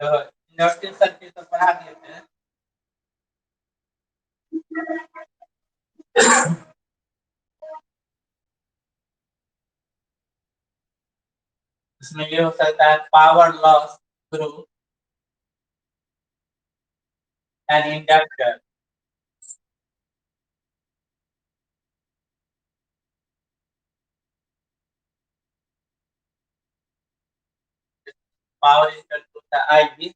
तो inductive circuit तो पढ़ा दिए थे। इसमें ये हो सकता है power loss through an inductor. Power equal to I V,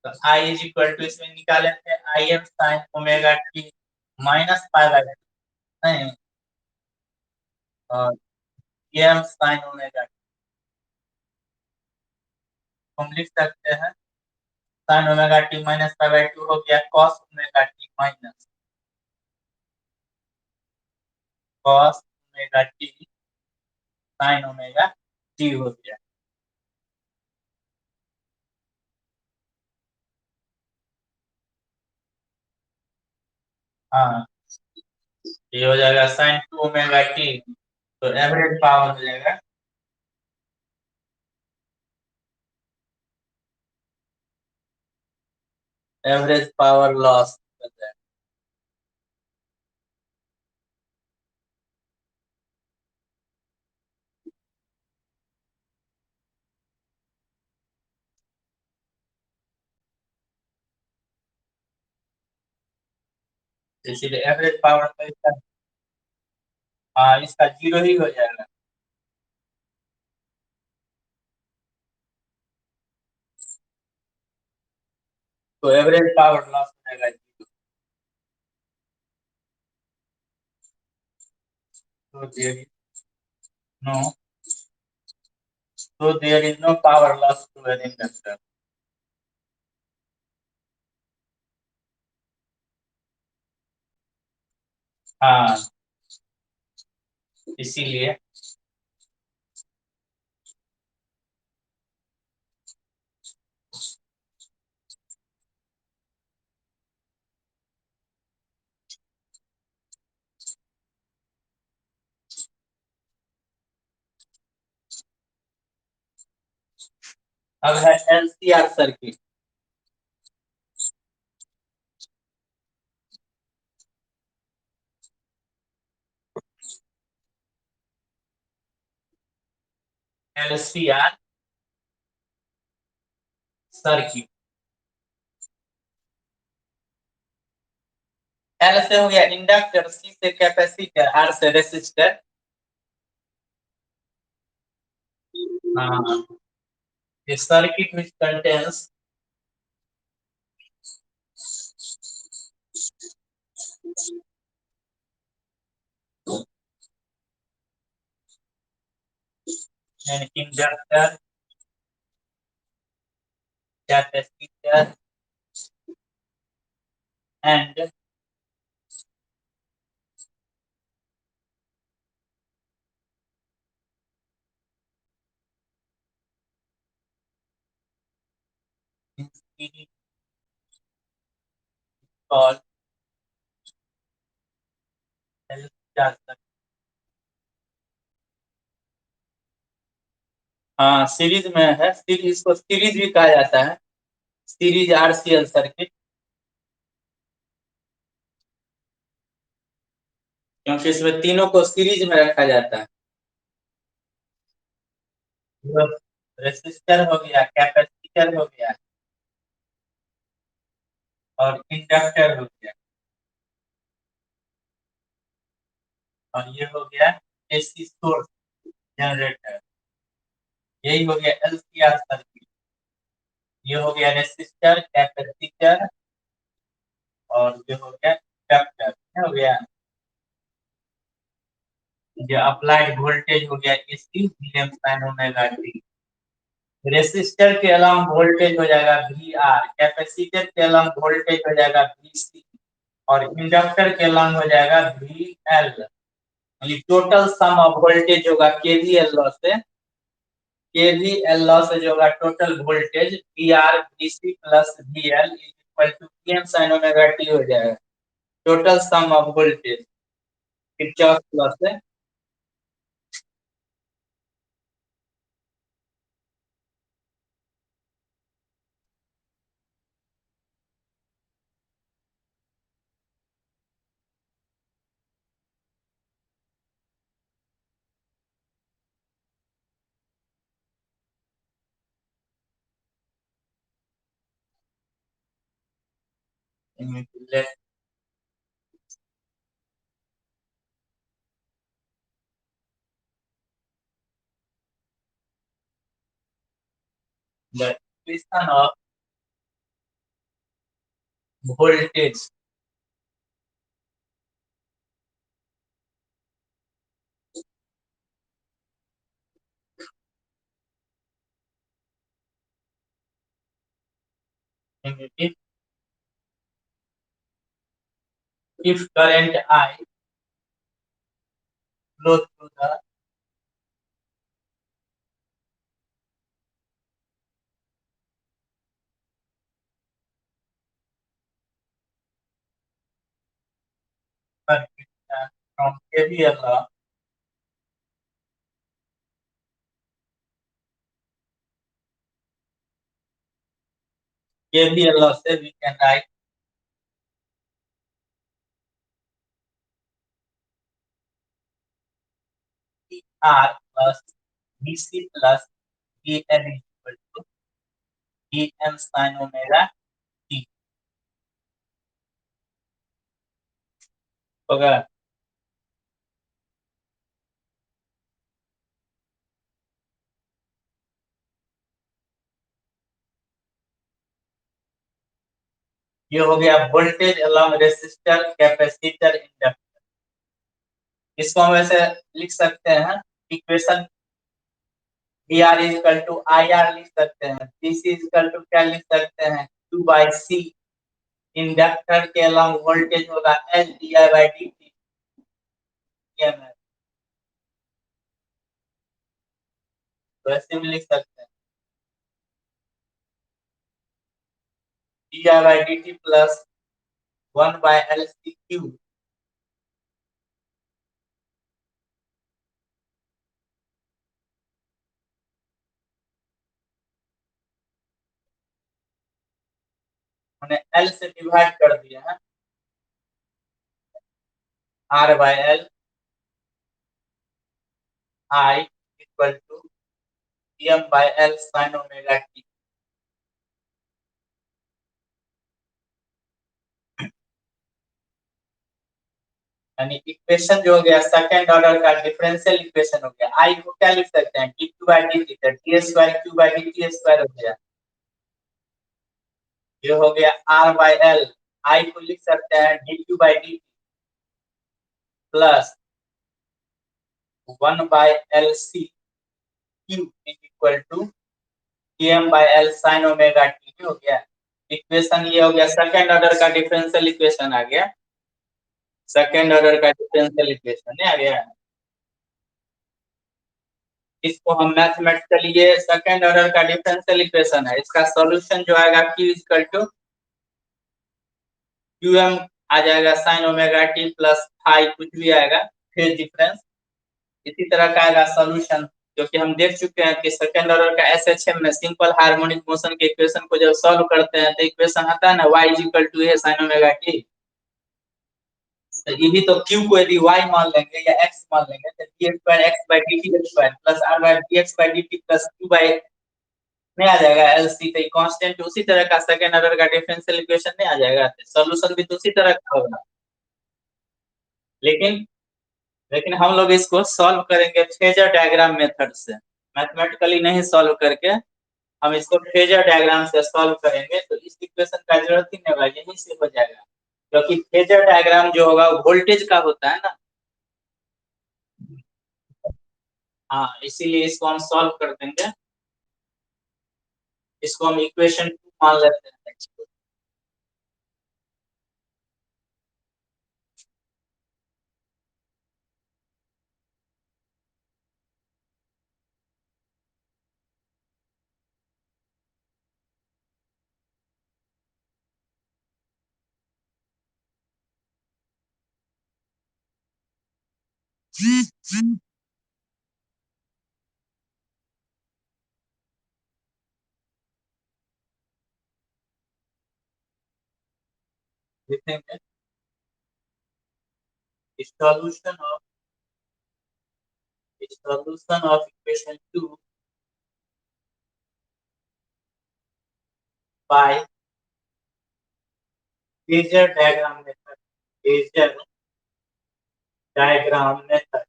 तो आई इज इक्वल टू इसमें निकाले थे I M sine omega T minus pi by नहीं, और एम साइन ओमेगा हम लिख सकते हैं sine omega T minus pi by 2 हो गया cos omega T minus cos omega T sine omega T हो गया। हाँ, ये हो जाएगा साइन 2 ओमेगा टी, तो एवरेज पावर हो जाएगा एवरेज पावर लॉस हो जाएगा। इसीलिए एवरेज पावर तो इसका, हाँ इसका जीरो ही हो जाएगा। तो एवरेज पावर लॉस हो जाएगा जीरो। तो देयर इज नो, तो there is no power loss to an inductor. हाँ, इसीलिए अब है LCR circuit. LCR circuit, L से हो गया इंडक्टर, सी से कैपेसिटर, आर से रेसिस्टर। हाँ, ये circuit which contains an inductor, capacitor and series called LCR circuit। हाँ सीरीज में है, सीरीज को सीरीज भी कहा जाता है, सीरीज आरसीएल सर्किट, क्योंकि इसमें तीनों को सीरीज में रखा जाता है। रेसिस्टर हो गया, कैपेसिटर हो गया और इंडक्टर हो गया, और ये हो गया एसी सोर्स जनरेटर। यही हो गया एलसीआर सर्किट। ये हो गया रेसिस्टर, कैपेसिटर और ये हो गया इंडक्टर। हो गया ये अप्लाइड वोल्टेज हो गया AC VM sine omega T. Resistor के अलावा वोल्टेज हो जाएगा वी आर, कैपेसिटर के अलावा वोल्टेज हो जाएगा वी सी और इंडक्टर के अलावा हो जाएगा वी एल। यानी टोटल सम ऑफ वोल्टेज होगा केवीएल लॉ से, केवीएल लॉ से जो होगा total voltage V R V C plus V L equal to VM sine omega T हो जाएगा, total sum of voltage Kirchhoff law से। Let the equation of voltage if current I flows through the circuit from KVL law, KVL law से we can write R plus VC plus VL is equal to Vm sin omega t होगा। ये हो गया voltage along resistor capacitor inductor. इसको हम ऐसे लिख सकते हैं, equation V R is equal to I R लिख सकते हैं, D C is equal to क्या लिख सकते हैं, क्यू बाई सी। इंडक्टर के अलॉन्ग वोल्टेज होगा L D I by D T. तो ऐसे भी लिख सकते हैं D I by D T plus 1 by L C Q. हमने एल से डिवाइड कर दिया है, R by L I equal to M by L sine omega T. यानी इक्वेशन जो हो गया सेकंड ऑर्डर का डिफरेंशियल इक्वेशन हो गया। आई को क्या लिख सकते हैं, D Q by D T, T square Q by D T square हो गया। ये हो गया आर बाय एल, आई को लिख सकते हैं D Q by D T plus 1 by L C Q is equal to M by L sine omega T हो गया। इक्वेशन ये हो गया सेकंड ऑर्डर का डिफरेंशियल इक्वेशन आ गया, सेकंड ऑर्डर का डिफरेंशियल इक्वेशन आ गया। इसको हम मैथमेटिकली, ये सेकंड ऑर्डर का डिफरेंशियल इक्वेशन है, इसका सॉल्यूशन जो आएगा q इक्वल टू qm आ जाएगा sine omega T plus phi कुछ भी आएगा फेज डिफरेंस। इसी तरह का आएगा सॉल्यूशन, जो कि हम देख चुके हैं कि सेकंड ऑर्डर का एसएचएम में सिंपल हार्मोनिक मोशन के इक्वेशन को जब सॉल्व करते हैं तो इक्वेशन आता है ना y is equal to a sin omega t। तो ये भी तो q को यदि y मान लेंगे या x मान लेंगे तो d square x by dt square plus r by dx by dt plus q by में आ जाएगा एलसी। तो कांस्टेंट उसी तरह का सेकंड ऑर्डर का डिफरेंशियल इक्वेशन में आ जाएगा, सॉल्यूशन भी तो उसी तरह का होगा। लेकिन लेकिन हम लोग इसको सॉल्व करेंगे फेजर डायग्राम मेथड से, मैथमेटिकली नहीं सॉल्व करके हम इसको फेजर डायग्राम से सॉल्व करेंगे। तो इस इक्वेशन का जरूरत ही नहीं होगा, यहीं से हो जाएगा, क्योंकि फेजर डायग्राम जो होगा वोल्टेज का होता है ना। हाँ, इसीलिए इसको हम सॉल्व कर देंगे। इसको हम इक्वेशन 2 मान लेते हैं। लिखेंगे solution of equation 2 by phasor diagram method, phasor diagram method.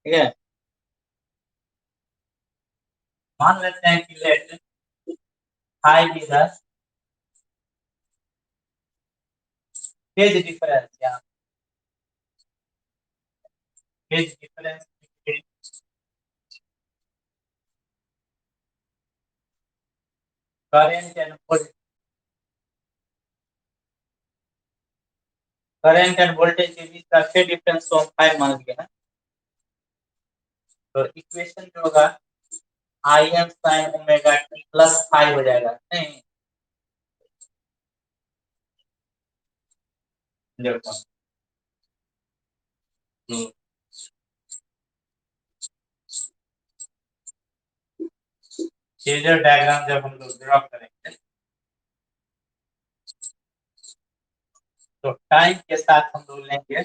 ठीक है, मान लेते हैं कि लेट हाई इधर फेज डिफरेंस या phase difference current end voltage, current and voltage के बीच का फेज डिफरेंस को हम 5 मान लिया है। तो इक्वेशन जो होगा आई M sine omega T plus 5 हो जाएगा। नहीं देखो, फेजर डायग्राम जब हम लोग ड्रॉ करेंगे तो टाइम के साथ हम लोग लेंगे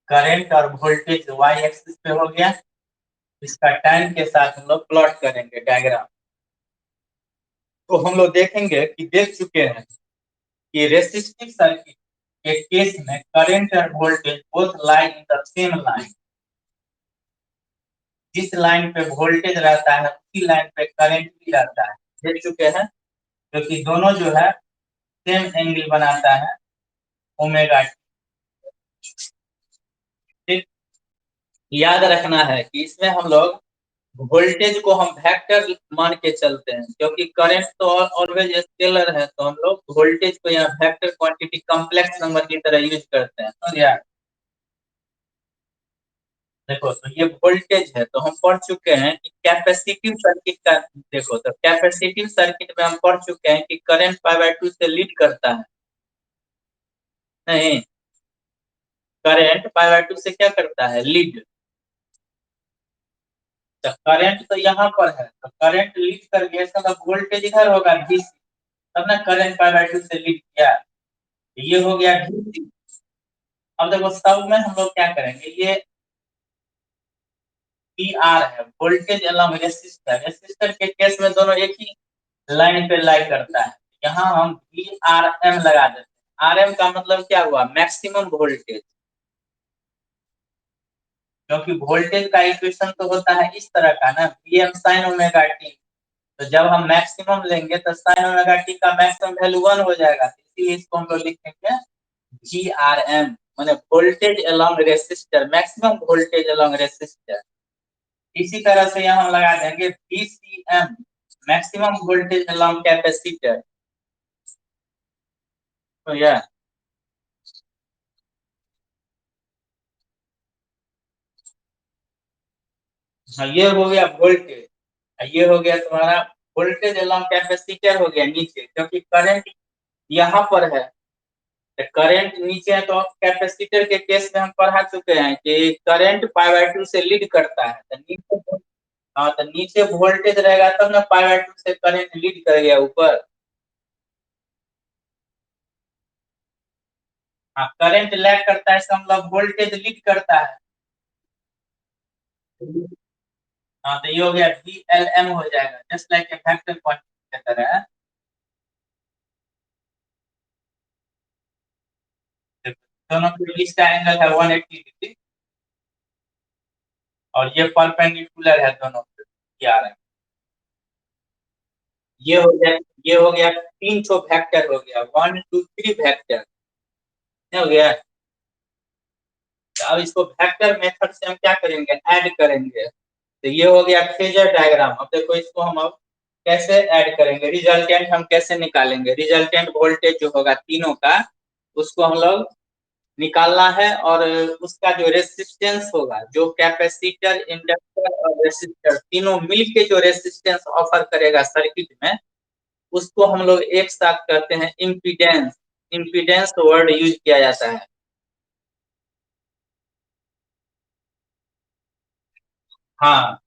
करंट और वोल्टेज वाई एक्सिस पे हो गया, इसका टाइम के साथ हम लोग प्लॉट करेंगे डायग्राम। तो हम लोग देखेंगे कि देख चुके हैं कि रेसिस्टिव सर्किट के केस में करंट और voltage both line in the same line. जिस लाइन पे वोल्टेज रहता है उसी लाइन पे करंट भी रहता है, देख चुके हैं, क्योंकि दोनों जो है सेम एंगल बनाता है ओमेगा टी। याद रखना है कि इसमें हम लोग वोल्टेज को हम वेक्टर मान के चलते हैं, क्योंकि करंट तो ऑलवेज स्केलर है, तो हम लोग वोल्टेज को यहाँ वेक्टर क्वांटिटी कॉम्प्लेक्स नंबर की तरह यूज करते हैं। तो यार देखो, तो ये वोल्टेज है, तो हम पढ़ चुके हैं कि कैपेसिटिव सर्किट का, देखो तो कैपेसिटिव सर्किट में हम पढ़ चुके हैं कि करंट पाई बाय 2 से लीड करता है। नहीं, करंट पाई बाय 2 से क्या करता है? लीड। तो करंट तो यहाँ पर है, तो करंट लीड कर गया, इसका वोल्टेज इधर होगा डीसी, तब ना करंट पाई बाय 2 से लीड किया। ये हो गया डीसी। अब देखो सब में हम लोग क्या करेंगे, ये पी आर है, वोल्टेज अलॉन्ग रेसिस्टर। रेसिस्टर के केस में दोनों एक ही लाइन पे लाई करता है। यहाँ हम वी आर एम लगा देते हैं। आर एम का मतलब क्या हुआ? Maximum voltage. क्योंकि वोल्टेज का इक्वेशन तो होता है इस तरह का ना, V M sine omega T. तो जब हम मैक्सिमम लेंगे तो साइन ओमेगा टी का मैक्सिमम वैल्यू 1 हो जाएगा, इसीलिए इसको हम लोग लिखेंगे जी आर एम, माने voltage along resistor, maximum voltage along resistor. इसी तरह से यहाँ हम लगा देंगे VCM, maximum voltage along capacitor. तो यह हाँ, ये हो गया वोल्टेज, ये हो गया तुम्हारा वोल्टेज अलॉन्ग कैपेसिटर हो गया नीचे, क्योंकि करंट यहाँ पर है, तो करंट नीचे है, तो कैपेसिटर के केस में हम पढ़ा चुके हैं कि करंट पाई बाय 2 से लीड करता है। तो नीचे, हाँ, तो नीचे वोल्टेज रहेगा तब ना पाई बाय 2 से करंट लीड कर गया ऊपर। हाँ, करंट लैग करता है, इसका मतलब वोल्टेज लीड करता है। हाँ, तो ये हो गया VLM हो जाएगा, just like a vector quantity की तरह है। दोनों के बीच का एंगल है 180 डिग्री, और ये परपेंडिकुलर है दोनों पे, ये आ रहा है। ये हो गया, ये हो गया 3 ठो वेक्टर हो गया, 1 2 3 वेक्टर हो गया। तो अब इसको वेक्टर मेथड से हम क्या करेंगे? ऐड करेंगे। तो ये हो गया फेजर डायग्राम। अब देखो इसको हम अब कैसे ऐड करेंगे, रिजल्टेंट हम कैसे निकालेंगे? रिजल्टेंट वोल्टेज जो होगा तीनों का, उसको हम लोग निकालना है, और उसका जो रेसिस्टेंस होगा, जो कैपेसिटर, इंडक्टर और रेसिस्टर तीनों मिलके जो रेसिस्टेंस ऑफर करेगा सर्किट में, उसको हम लोग एक साथ कहते हैं इम्पीडेंस। इम्पीडेंस वर्ड यूज किया जाता है। हाँ,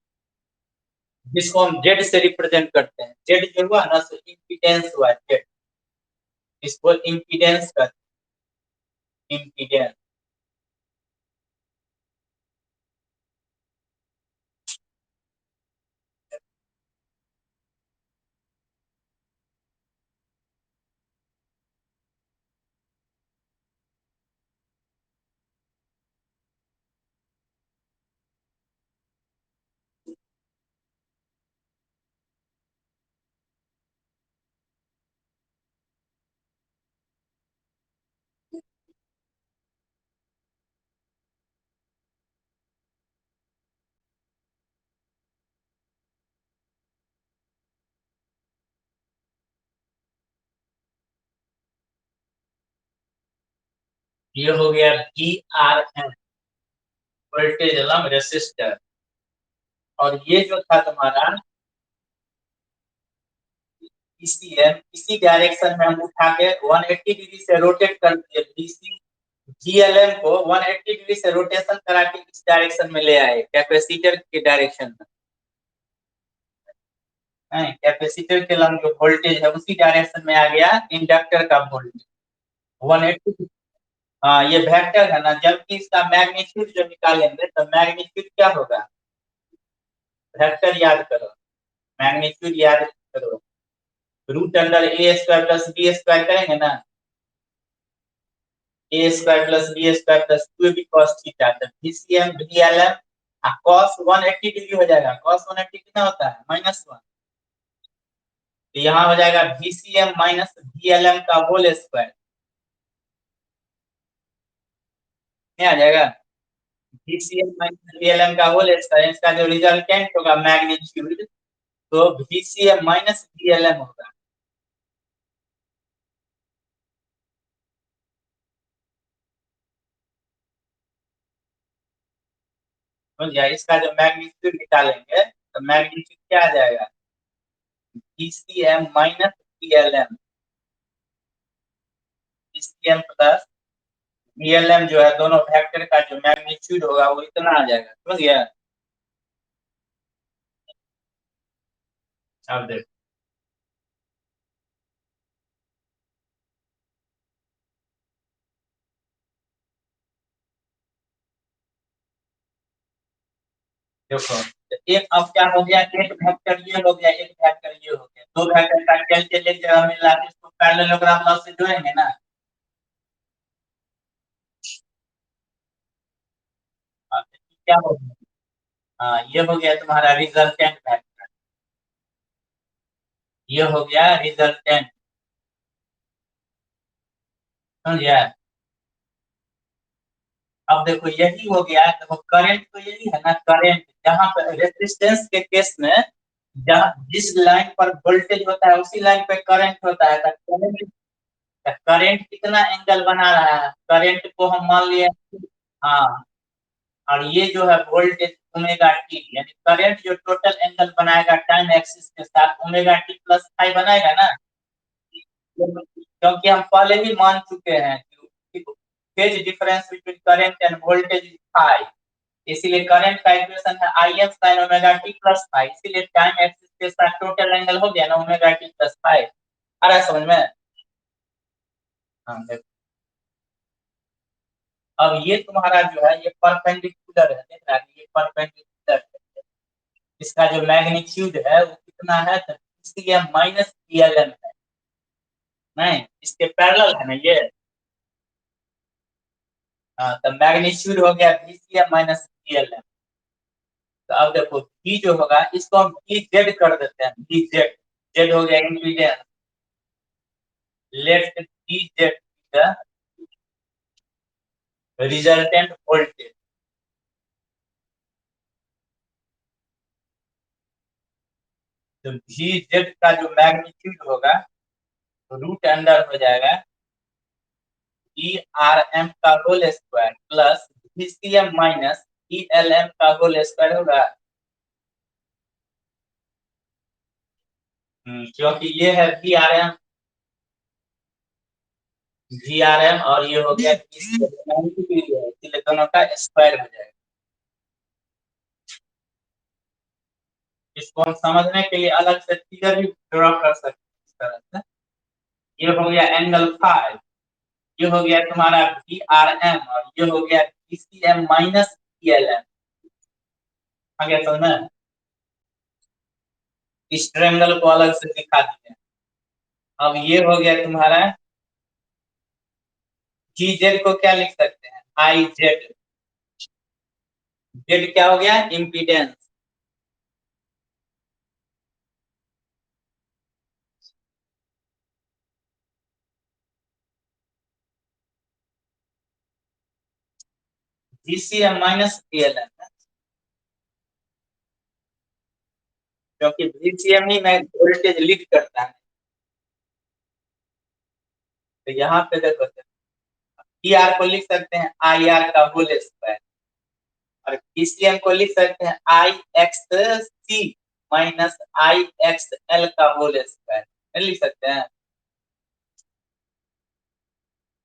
जिसको हम जेड से रिप्रेजेंट करते हैं। जेड जो हुआ ना, सो इम्पीडेंस हुआ जेड, इसको इम्पीडेंस कहते हैं, इम्पीडेंस। ये हो गया VRM, वोल्टेज अलॉन्ग रेसिस्टर। और ये जो था तुम्हारा PCM, इसी डायरेक्शन में हम उठा के 180 डिग्री से रोटेट कर दिए। DC GLM को 180 डिग्री से रोटेशन करा के इस डायरेक्शन में ले आए, कैपेसिटर के डायरेक्शन में। कैपेसिटर के लंग जो वोल्टेज है उसी डायरेक्शन में आ गया इंडक्टर का वोल्टेज 180। हाँ, ये वेक्टर है ना, जबकि इसका मैग्नीट्यूड जो निकालेंगे तो मैग्नीट्यूड क्या होगा, वेक्टर याद करो, मैग्नीट्यूड याद करो, root under A square plus B square करेंगे ना, A square plus B square plus 2ab cos theta, तो VCM VLM cos 180 डिग्री हो जाएगा। cos 180 कितना होता है, -1। तो यहाँ हो जाएगा VCM माइनस VLM का होल स्क्वायर, क्या आ जाएगा, VCM माइनस VLM का होल स्क्वायर। इसका जो रिजल्टेंट होगा मैग्नीट्यूड, तो VCM माइनस VLM होगा। समझ गया, इसका जो मैग्नीट्यूड निकालेंगे तो मैग्नीट्यूड क्या आ जाएगा, VCM minus VLM, VCM plus VLM जो है, दोनों वेक्टर का जो मैग्नीट्यूड होगा वो इतना आ जाएगा। समझ गया। अब देखो, देखो तो एक अब क्या हो गया, एक वेक्टर ये हो गया, एक वेक्टर ये हो गया, दो वेक्टर का कैलकुलेट जब हमें लाके इसको पैरेललोग्राम लॉ से जोड़ेंगे ना। हाँ, तो क्या हो गया, हाँ ये हो गया तुम्हारा रिजल्टेंट वेक्टर, ये हो गया रिजल्टेंट। समझ गया। अब देखो यही हो गया, देखो करंट तो यही है ना, करंट जहां पर रेजिस्टेंस के केस में, जहां जिस लाइन पर वोल्टेज होता है उसी लाइन पे करंट होता है, तो करंट कितना एंगल बना रहा है, करंट को हम मान लिए। हाँ, और ये जो है वोल्टेज ओमेगा टी, यानी करंट जो टोटल एंगल बनाएगा टाइम एक्सिस के साथ ओमेगा टी प्लस फाई बनाएगा ना। क्योंकि हम पहले ही मान चुके हैं कि phase difference between current and voltage is phi, इसीलिए करंट का इक्वेशन है I M sine omega T plus phi, इसीलिए टाइम एक्सिस के साथ टोटल एंगल हो गया ना ओमेगा टी प्लस फाई। आ रहा है समझ में। हाँ देखो, अब ये तुम्हारा जो है ये परपेंडिकुलर है, देख रहा है ये परपेंडिकुलर है, इसका जो मैग्नीट्यूड है वो कितना है, तो VCM माइनस VLM है, नहीं इसके पैरेलल है ना ये। हाँ, तो मैग्नीट्यूड हो गया VCM माइनस VLM। तो अब देखो V जो होगा इसको हम VZ कर देते हैं, VZ, Z हो गया इम्पीडेंस, लेट VZ का रिजल्टेंट वोल्टेज। तो VZ का जो मैग्नीट्यूड होगा रूट अंडर हो जाएगा VRM का whole square plus VCM minus VLM का होल स्क्वायर होगा। क्योंकि ये है VRM और ये हो गया VCM, इसलिए दोनों का स्क्वायर हो जाएगा। इसको हम समझने के लिए अलग से फिगर भी ड्रॉ कर सकते हैं इस तरह से। ये हो गया एंगल फाइव, ये हो गया तुम्हारा VRM और ये हो गया VCM माइनस VLM। आगे समझ में, इस ट्रायंगल को अलग से दिखा दिए। अब ये हो गया तुम्हारा GZ को क्या लिख सकते हैं, IZ, Z क्या हो गया इम्पीडेंस, VCM माइनस VLM, क्योंकि VCM ही में वोल्टेज लीड करता है। तो यहाँ पे देखो डी आर को लिख सकते हैं आई आर का होल स्क्वायर, और पीसीएम को लिख सकते हैं आई एक्स सी माइनस आई एक्स एल का होल स्क्वायर, नहीं लिख सकते हैं।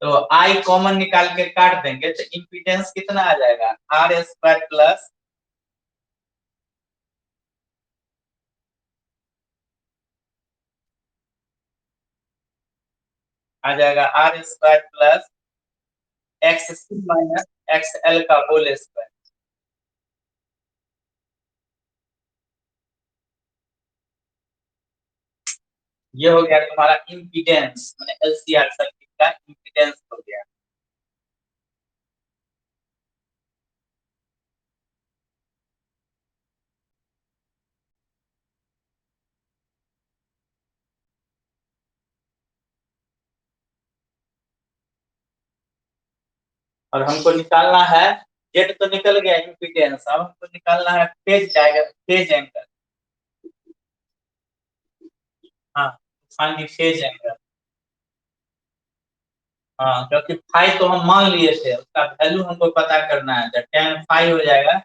तो आई कॉमन निकाल के काट देंगे तो इम्पीडेंस कितना आ जाएगा, आर स्क्वायर प्लस आ जाएगा R square plus X C minus X L का होल स्क्वायर। ये हो गया तुम्हारा इम्पीडेंस, मैंने एलसीआर सर्किट का इम्पीडेंस हो गया। और हमको निकालना है, जेड तो निकल गया इम्पीडेंस, अब हमको निकालना है फेज डायग्राम, फेज एंगल। हाँ, फाइंड फेज एंगल। हाँ, क्योंकि फाई तो हम मान लिए थे, उसका वैल्यू हमको पता करना है, तो tan फाई हो जाएगा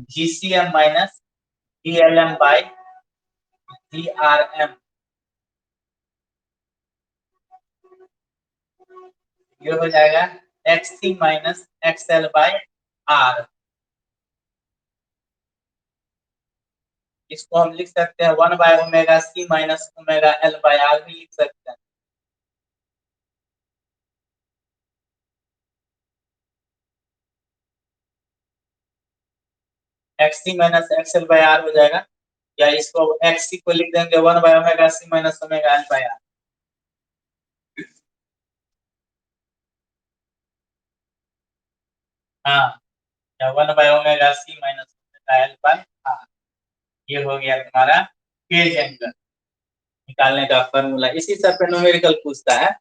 GCM minus DLM by DRM. ये हो जाएगा XC minus XL by R. इसको हम लिख सकते हैं 1/ओमेगा c minus omega L by R भी लिख सकते हैं। XC minus XL by R हो जाएगा, या इसको एक्ससी को लिख देंगे 1/ओमेगा c minus omega L by R. हाँ, या 1/ओमेगा c minus omega L by R. ये हो गया तुम्हारा फेज एंगल निकालने का फॉर्मूला। इसी सब पे न्यूमेरिकल पूछता है।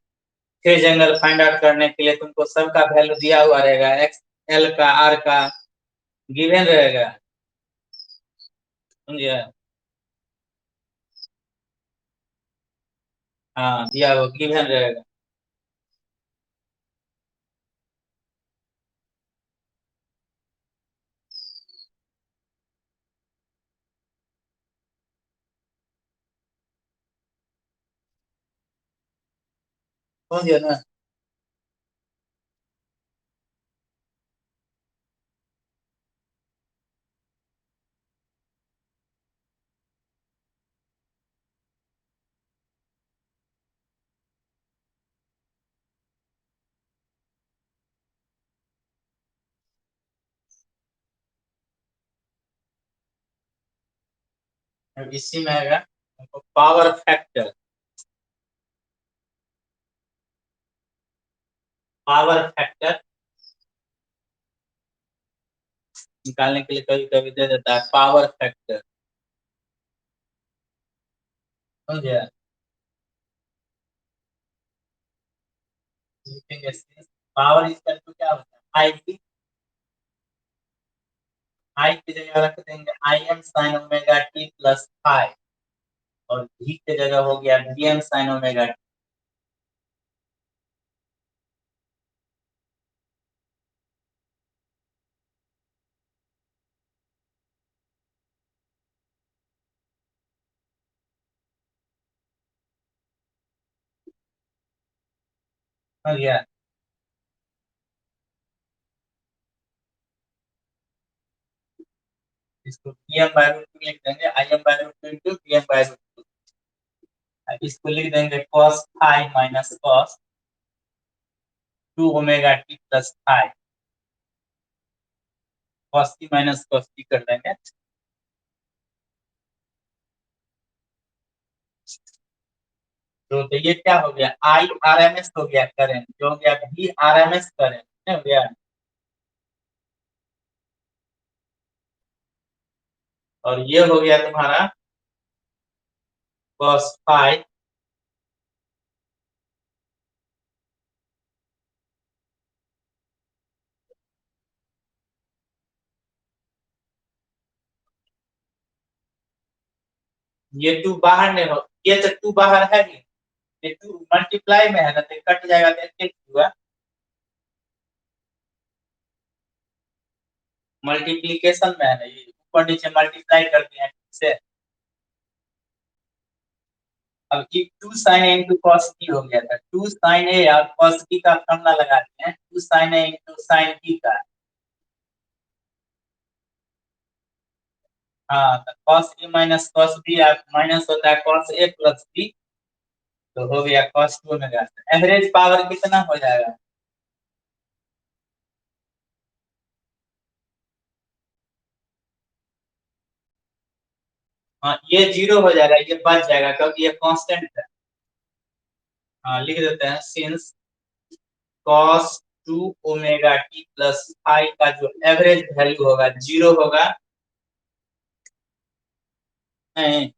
फेज एंगल फाइंड आउट करने के लिए तुमको सबका वैल्यू दिया हुआ रहेगा, एक्स एल का आर का गिवन रहेगा, समझे। हाँ, दिया हुआ गिवन रहेगा। समझे ना। अब इसी में आएगा पावर फैक्टर। पावर फैक्टर निकालने के लिए कभी कभी दे देता है पावर फैक्टर, समझे। पावर इसका तो क्या होता है, आई की जगह रख देंगे I M sine omega T plus phi, और भी की जगह हो गया V M sine omega T. समझ गया। इसको P M by root two लिख देंगे, I M by root two into P M by root two. इसको लिख देंगे cos phi minus cos two omega T plus phi, cos T minus cos T कर देंगे। तो ये क्या हो गया, आई आर एम एस हो गया करेंट, जो हो गया V R M S current, हो गया। और ये हो गया तुम्हारा cos फाइव ये टू बाहर नहीं हो, ये तो टू बाहर है नहीं, ये टू मल्टीप्लाई में है ना, तो कट जाएगा तो एक हुआ। मल्टीप्लीकेशन में है ना, ये ऊपर नीचे मल्टीप्लाई कर दिया से। अब ये 2 sin a into cos b हो गया था। 2 sin a और cos b का फॉर्मूला लगाते हैं, 2 sin a into sin b का। हाँ, तो cos a minus cos b minus होता है cos a प्लस b, तो हो गया cos 2 ओमेगा। एवरेज पावर कितना हो जाएगा? हाँ, ये 0 हो जाएगा, ये बच जाएगा क्योंकि ये कांस्टेंट है। हाँ, लिख देते हैं since cos 2 omega T plus I का जो एवरेज वैल्यू होगा 0 होगा। नहीं,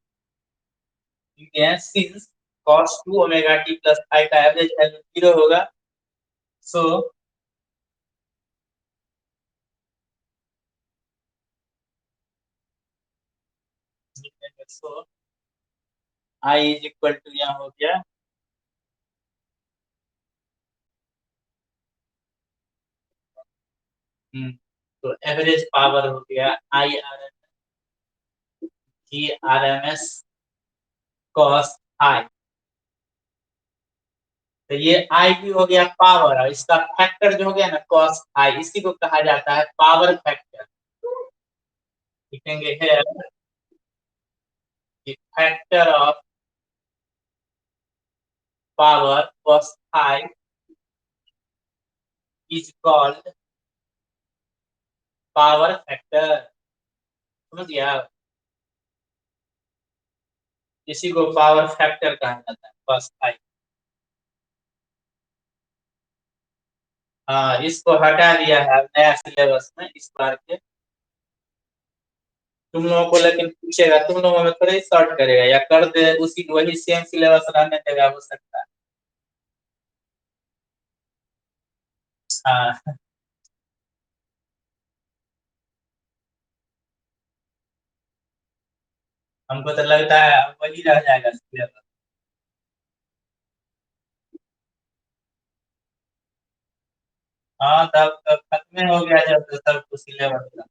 ठीक है, since cos 2 omega T plus I का एवरेज वैल्यू 0 होगा, so so I is equal to यहाँ हो गया तो एवरेज पावर हो गया I R M G R M S cos I. तो ये आई भी हो गया पावर, और इसका फैक्टर जो हो गया ना कॉस आई, इसी को कहा जाता है पावर फैक्टर। लिखेंगे है factor of power cos I is called power factor. समझ गया? इसी को पावर फैक्टर कहा जाता है कॉस आई। हाँ, इसको हटा दिया है अब नया सिलेबस में इस बार के। तुम लोगों को लेकिन पूछेगा, तुम लोगों में थोड़ा ही शॉर्ट करेगा या कर दे उसी वही सेम सिलेबस रहने देगा, हो सकता है। हाँ, हमको तो लगता है वही रह जाएगा सिलेबस। हाँ, तब तब खत्म हो गया जब तो सब कुछ सिलेबस का।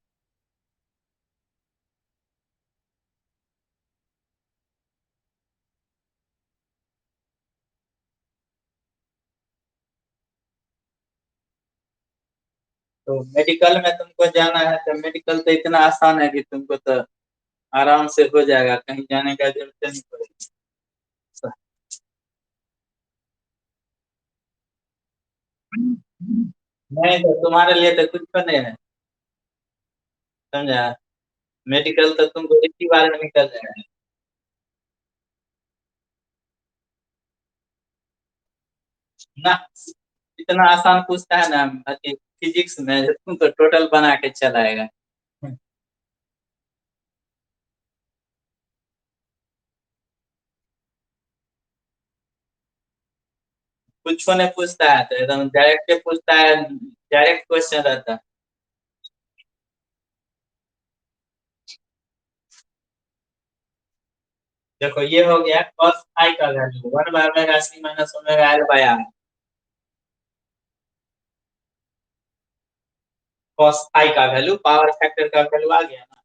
तो मेडिकल में तुमको जाना है तो मेडिकल तो इतना आसान है कि तुमको तो आराम से हो जाएगा, कहीं जाने का जरूरत नहीं पड़ेगी। नहीं तो तुम्हारे लिए तो कुछ तो नहीं है, समझा? मेडिकल तो तुमको एक ही बार में निकल जाएगा ना। इतना आसान पूछता है ना फिजिक्स में, तुमको टोटल बना के चलाएगा। कुछ को नहीं पूछता है, तो एकदम डायरेक्ट पूछता है, डायरेक्ट क्वेश्चन रहता है। देखो ये हो गया cos i का value 1/c minus omega L by R. cos i का वैल्यू पावर फैक्टर का वैल्यू आ गया ना।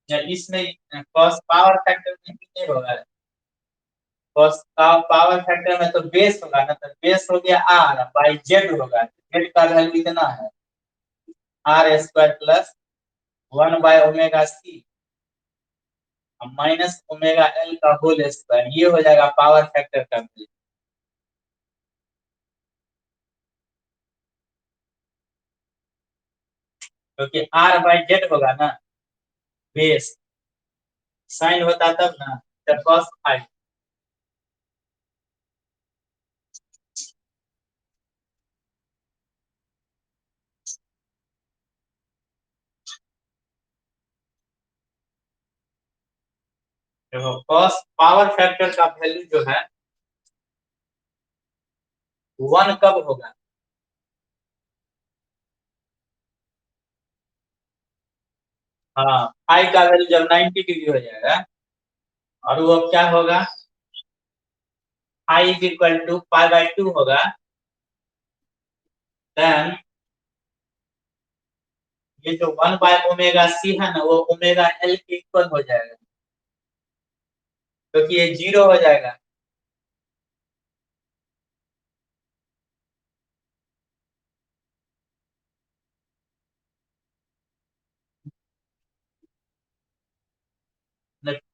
या इसमें cos पावर फैक्टर में कितने होगा? cos का पावर फैक्टर में तो बेस होगा ना, तो बेस हो गया r बाई जेड होगा। जेड का वैल्यू कितना है? आर स्क्वायर प्लस 1/ओमेगा c माइनस ओमेगा एल का होल स्क्वायर, ये हो जाएगा पावर फैक्टर का वैल्यू। क्योंकि आर बाई जेड होगा ना बेस, साइन होता तब ना, तो cos फाइव। देखो cos पावर फैक्टर का वैल्यू जो है 1 कब होगा? हाँ, फाई का वैल्यू जब 90 डिग्री हो जाएगा, और वो क्या होगा? Phi is equal to pi by 2 होगा। देन ये जो 1/ω c है ना, वो ओमेगा एल के इक्वल हो जाएगा, क्योंकि ये 0 हो जाएगा।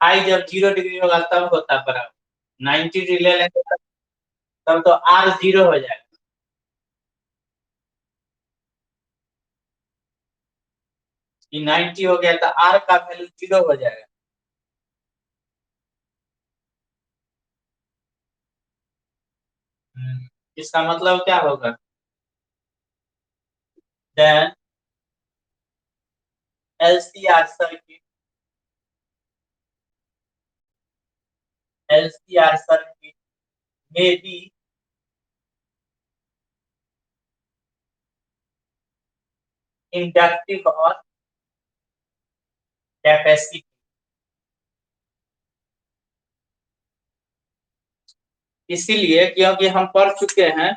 आई जब 0 डिग्री होगा तब होता है बराबर, 90 डिग्री ले लेंगे तब तो आर 0 हो जाएगा। कि 90 हो गया तो आर का वैल्यू 0 हो जाएगा। इसका मतलब क्या होगा? Then LCR circuit, LCR circuit में भी इंडक्टिव और कैपेसिटिव। इसीलिए क्योंकि हम पढ़ चुके हैं,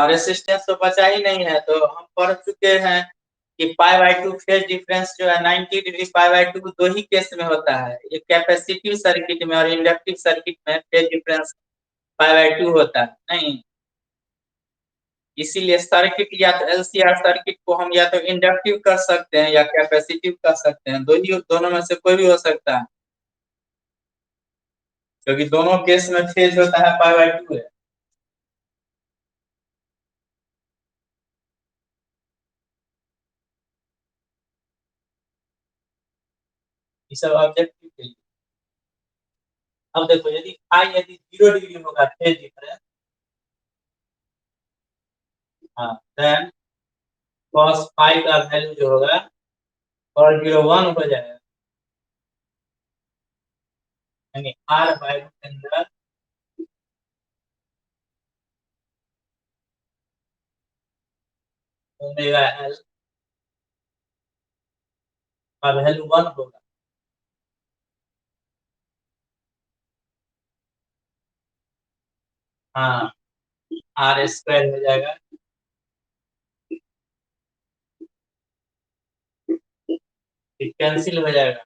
रेसिस्टेंस तो बचा ही नहीं है, तो हम पढ़ चुके हैं कि π/2 फेज डिफरेंस जो है 90 डिग्री π/2 दो ही केस में होता है, एक कैपेसिटिव सर्किट में और इंडक्टिव सर्किट में फेज डिफरेंस π/2 होता है नहीं। इसीलिए सर्किट या तो एलसीआर सर्किट को हम या तो इंडक्टिव कर सकते हैं या कैपेसिटिव कर सकते हैं, दोनों में से कोई भी हो सकता है, क्योंकि दोनों केस में फेज होता है π/2 है। ये सब ऑब्जेक्टिव के लिए। अब देखो, यदि 0 डिग्री होगा फेज डिफरेंस, हाँ, देन cos फाई का वैल्यू जो होगा और 0 1 हो जाएगा, यानी आर बाई के अंदर ओमेगा एल का वैल्यू 1 होगा। हाँ, आर स्क्वायर हो जाएगा, कैंसिल हो जाएगा,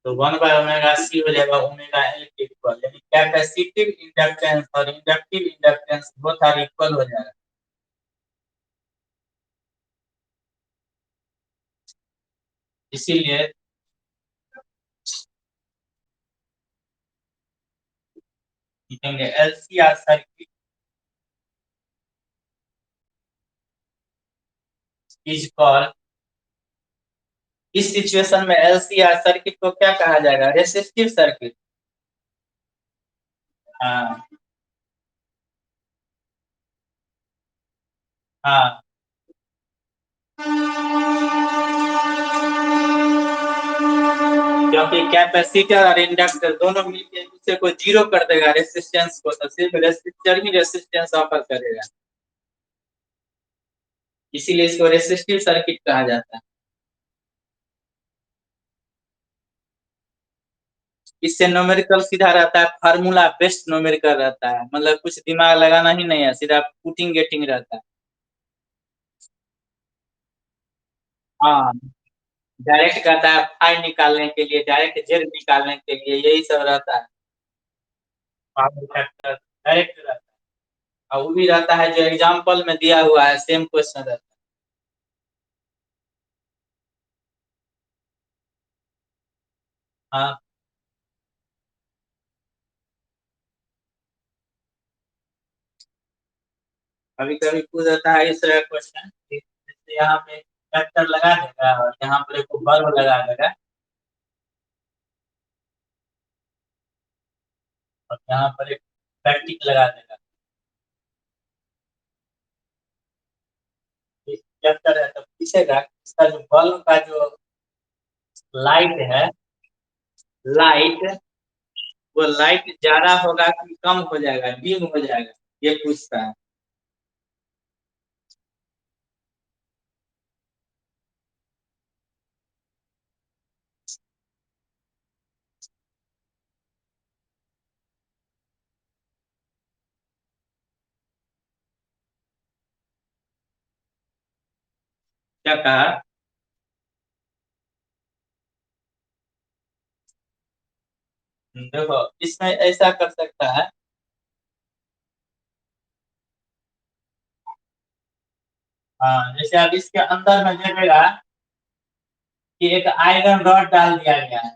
तो 1/ω c हो जाएगा ओमेगा एल के इक्वल, यानी कैपेसिटिव इंडक्टेंस और inductive inductance both are equal हो जाएगा। इसीलिए लिखेंगे एलसीआर सर्किट इज कॉल्ड, इस सिचुएशन में एलसीआर सर्किट को क्या कहा जाएगा? Resistive circuit. हाँ हाँ, क्योंकि कैपेसिटर और इंडक्टर दोनों मिलकर एक दूसरे को 0 कर देगा रेसिस्टेंस को, तो सिर्फ रेसिस्टर ही रेसिस्टेंस ऑफर करेगा, इसीलिए इसको रेसिस्टिव सर्किट कहा जाता है। इससे न्यूमेरिकल सीधा रहता है, फार्मूला बेस्ड न्यूमेरिकल रहता है, मतलब कुछ दिमाग लगाना ही नहीं है, सीधा पुटिंग गेटिंग रहता है। हाँ, डायरेक्ट कहता है फाई निकालने के लिए, डायरेक्ट जेड निकालने के लिए, यही सब रहता है। पावर फैक्टर डायरेक्ट रहता है, और वो भी रहता है जो एग्जाम्पल में दिया हुआ है, सेम क्वेश्चन रहता है। हाँ, कभी कभी पूछ देता है इस तरह क्वेश्चन, जैसे यहाँ पे फैक्टर लगा देगा और यहाँ पर एक बल्ब लगा देगा, और यहाँ पर एक बैटरी लगा देगा। फैक्टर है तो पूछेगा इसका जो बल्ब का जो लाइट है, लाइट, वो लाइट ज्यादा होगा कि कम हो जाएगा, डिम हो जाएगा, ये पूछता है। क्या कहा? देखो इसमें ऐसा कर सकता है। हाँ, जैसे अब इसके अंदर में देखेगा कि एक आयरन रॉड डाल दिया गया है,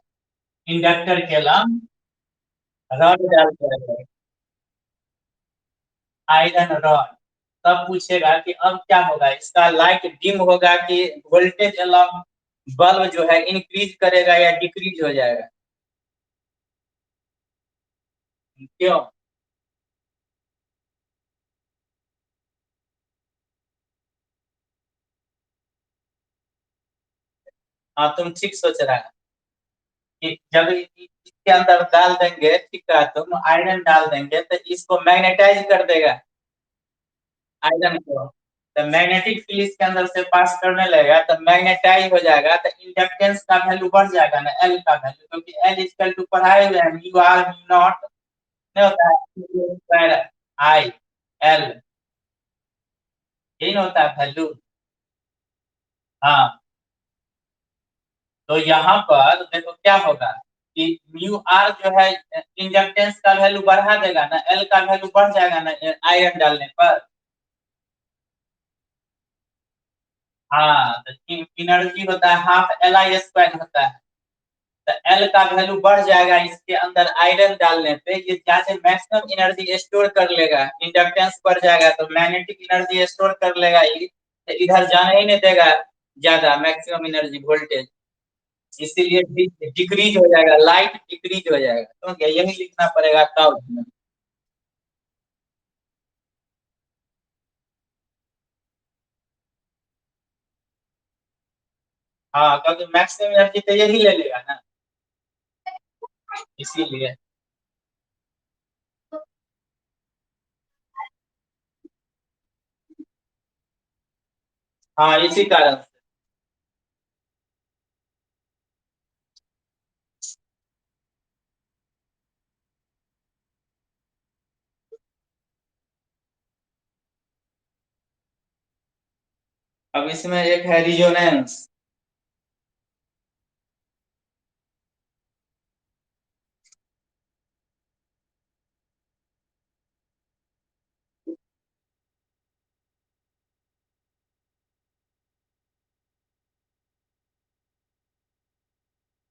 इंडक्टर के लंब रॉड डाल दिया गया है, आयरन रॉड। तब पूछेगा कि अब क्या होगा, इसका लाइट डिम होगा कि वोल्टेज अलॉन्ग बल्ब जो है इंक्रीज करेगा या डिक्रीज हो जाएगा? क्यों? हाँ, तुम ठीक सोच रहा है कि जब इसके अंदर डाल देंगे, ठीक है, तुम आयरन डाल देंगे तो इसको मैग्नेटाइज कर देगा, आयरन को। तो मैग्नेटिक फील्ड इसके अंदर से पास करने लगेगा तो मैग्नेटाइज हो जाएगा, तो इंडक्टेंस का वैल्यू बढ़ जाएगा ना, एल का वैल्यू, क्योंकि एल इक्वल टू पढ़ाए हुए हैं म्यू आर म्यू नॉट, नहीं होता है आई एल, यही ना होता है वैल्यू। हाँ, तो यहाँ पर देखो क्या होगा कि म्यू आर जो है इंडक्टेंस का वैल्यू बढ़ा देगा ना, एल का वैल्यू बढ़ जाएगा ना आयरन डालने पर। हाँ, तो एनर्जी होता है हाफ एल आई स्क्वायर होता है, तो एल का वैल्यू बढ़ जाएगा इसके अंदर आयरन डालने पे, ये जहाँ से मैक्सिमम एनर्जी स्टोर कर लेगा, इंडक्टेंस बढ़ जाएगा तो मैग्नेटिक एनर्जी स्टोर कर लेगा, तो इधर जाने ही नहीं देगा ज्यादा मैक्सिमम एनर्जी वोल्टेज, इसीलिए डिक्रीज हो जाएगा, लाइट डिक्रीज हो जाएगा, तो क्या यही लिखना पड़ेगा तब। हाँ, क्योंकि मैक्सिमम एनर्जी तो यही ले लेगा ना, इसीलिए। हाँ, इसी कारण से। अब इसमें एक है रिजोनेंस।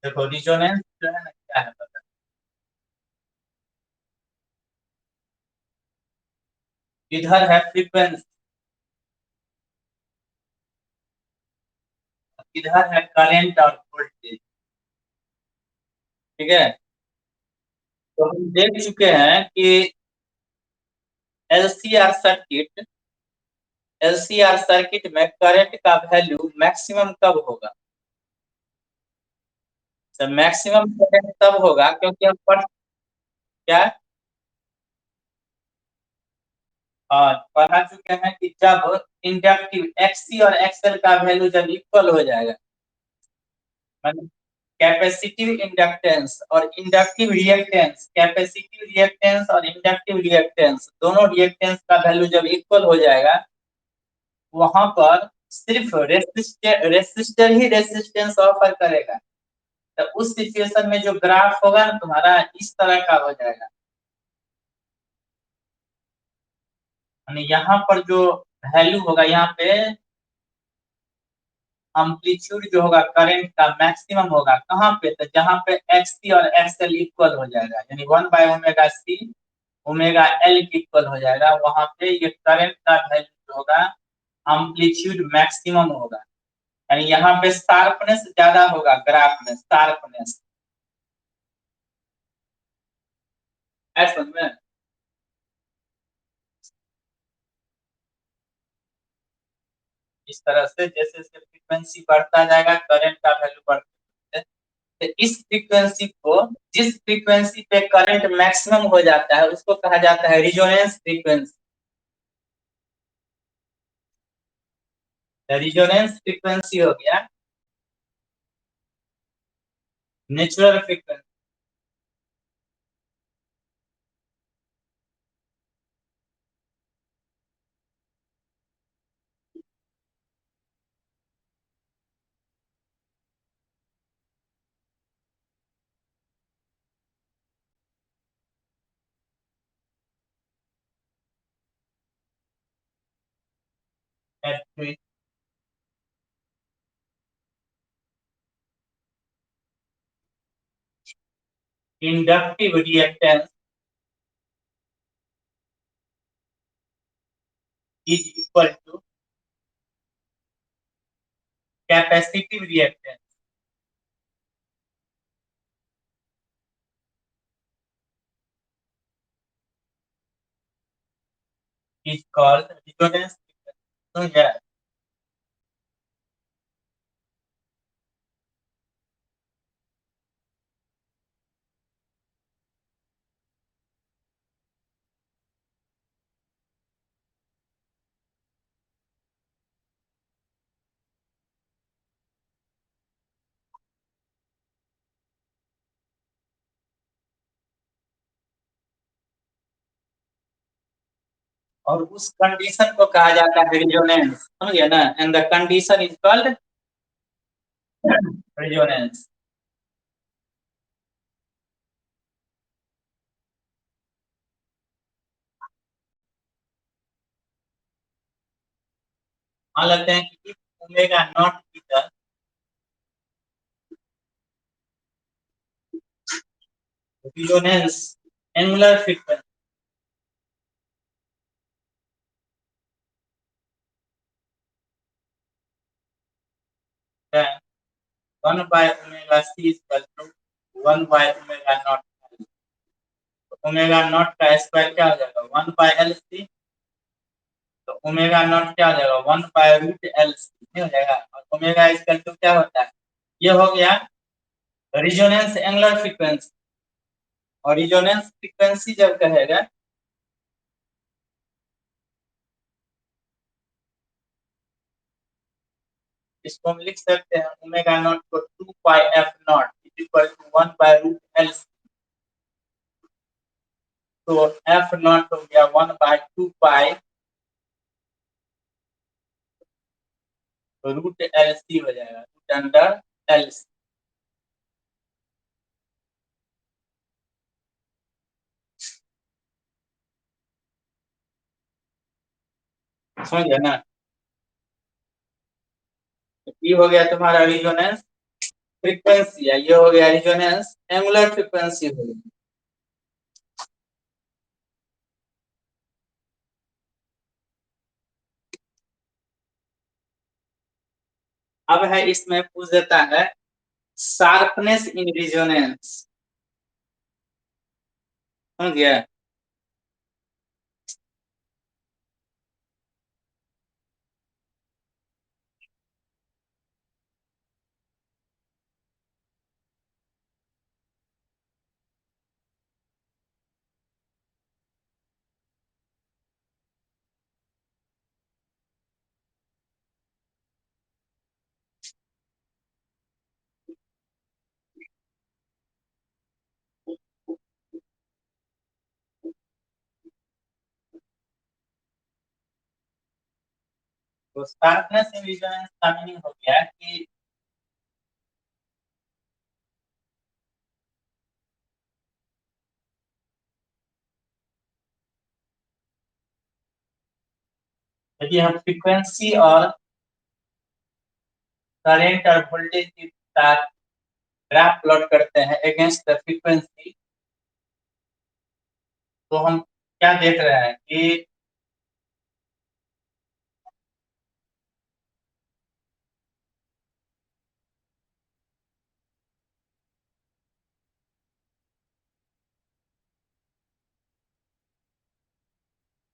देखो रिजोनेंस जो है ना, क्या है पता? इधर है फ्रीक्वेंसी, इधर है करंट और वोल्टेज, ठीक है। तो हम देख चुके हैं कि एलसीआर सर्किट, एलसीआर सर्किट में करंट का वैल्यू मैक्सिमम कब होगा? तो मैक्सिमम करंट तब होगा क्योंकि हम पढ़ क्या, हाँ, पढ़ा चुके हैं कि जब इंडक्टिव एक्सी और एक्सएल का वैल्यू जब इक्वल हो जाएगा, मतलब कैपेसिटिव इंडक्टेंस और इंडक्टिव रिएक्टेंस, कैपेसिटिव रिएक्टेंस और इंडक्टिव रिएक्टेंस दोनों रिएक्टेंस का वैल्यू जब इक्वल हो जाएगा, वहां पर सिर्फ रेसिस्टर रेसिस्टर ही रेसिस्टेंस ऑफर करेगा, तो उस सिचुएशन में जो ग्राफ होगा ना तुम्हारा, इस तरह का हो जाएगा। यानी यहाँ पर जो वैल्यू होगा, यहाँ पे अम्पलीट्यूड जो होगा करंट का मैक्सिमम होगा कहाँ पे, तो जहाँ पे एक्स और एक्सएल इक्वल हो जाएगा, यानी 1/ओमेगा सी ओमेगा एल इक्वल हो जाएगा, वहां पे ये करंट का वैल्यू होगा, अम्पलीट्यूड मैक्सिमम होगा, यानी यहाँ पे शार्पनेस ज्यादा होगा, ग्राफ में शार्पनेस, ऐसा में। इस तरह से जैसे जैसे फ्रीक्वेंसी बढ़ता जाएगा करंट का वैल्यू बढ़ता है, तो इस फ्रीक्वेंसी को, जिस फ्रीक्वेंसी पे करंट मैक्सिमम हो जाता है उसको कहा जाता है रिजोनेंस फ्रीक्वेंसी। रिजोनेंस फ्रीक्वेंसी हो गया natural frequency. F3 inductive reactance is equal to capacitive reactance is called resonance frequency. तो yeah, और उस कंडीशन को कहा जाता है रेजोनेंस, समझ गया ना, and the condition is called resonance. मान लेते हैं कि omega naught metre resonance angular frequency है 1 by omega c is equal to 1 by omega not. तो ओमेगा नॉट का स्क्वायर क्या हो जाएगा 1 by एल सी, तो ओमेगा नॉट क्या हो जाएगा 1 by रूट एल सी हो जाएगा। और ओमेगा इक्वल टू क्या होता है, ये हो गया रेजोनेंस एंगुलर फ्रीक्वेंसी। और रेजोनेंस फ्रीक्वेंसी जब कहेगा इसको हम लिख सकते हैं ओमेगा नॉट को 2 pi F not equal to 1 by root L. तो एफ नॉट हो गया 1 by 2 pi root L C हो जाएगा, रूट अंडर एल सी। समझ गया ना। तो ये हो गया तुम्हारा रेजोनेंस फ्रीक्वेंसी, ये हो गया रेजोनेंस एंगुलर फ्रीक्वेंसी हो गया। अब है इसमें पूछ देता है शार्पनेस इन रेजोनेंस, समझ गया। तो शार्पनेस इन रेजोनेंस का मीनिंग हो गया कि यदि हम फ्रीक्वेंसी और करंट और वोल्टेज के साथ ग्राफ प्लॉट करते हैं अगेंस्ट द फ्रीक्वेंसी, तो हम क्या देख रहे हैं कि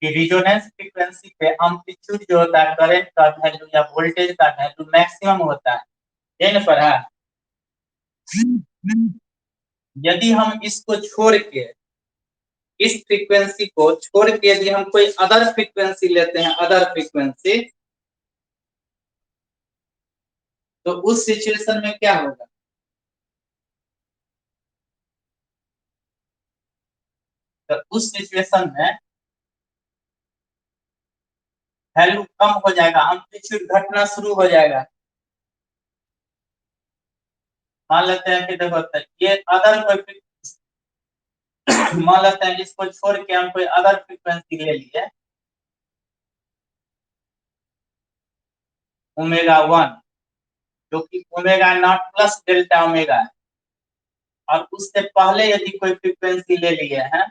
रेजोनेंस फ्रीक्वेंसी पे एम्पलीट्यूड जो होता है करंट का वैल्यू या वोल्टेज का वैल्यू मैक्सिमम होता है, ये ना पढ़ा। यदि हम इसको छोड़ के इस फ्रीक्वेंसी को छोड़ के यदि हम कोई अदर फ्रीक्वेंसी लेते हैं, अदर फ्रीक्वेंसी, तो उस सिचुएशन में क्या होगा, तो उस सिचुएशन में वैल्यू कम हो जाएगा, एम्पलीट्यूड घटना शुरू हो जाएगा। मान लेते हैं कि देखो ये अदर कोई मान लेते हैं इसको छोड़ के हम कोई अदर फ्रीक्वेंसी ले लिए, ओमेगा 1 जो कि omega naught plus delta omega है। और उससे पहले यदि कोई फ्रीक्वेंसी ले लिए हैं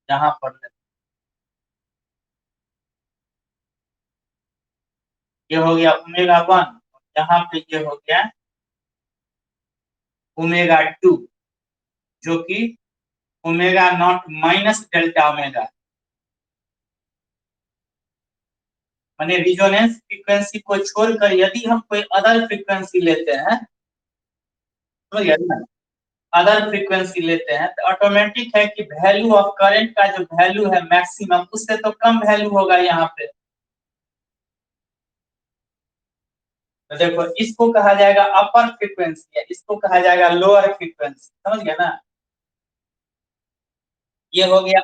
यहाँ पर ये हो गया ओमेगा 1, यहाँ पे ये हो गया ओमेगा 2 जो कि omega naught minus delta omega, माने रिजोनेंस फ्रीक्वेंसी को छोड़कर यदि हम कोई अदर फ्रीक्वेंसी लेते हैं तो अदर फ्रीक्वेंसी लेते हैं तो ऑटोमेटिक है कि वैल्यू ऑफ करंट का जो वैल्यू है मैक्सिमम उससे तो कम वैल्यू होगा यहाँ पे। तो देखो इसको कहा जाएगा अपर फ्रीक्वेंसी है, इसको कहा जाएगा लोअर फ्रीक्वेंसी, समझ गया ना। ये हो गया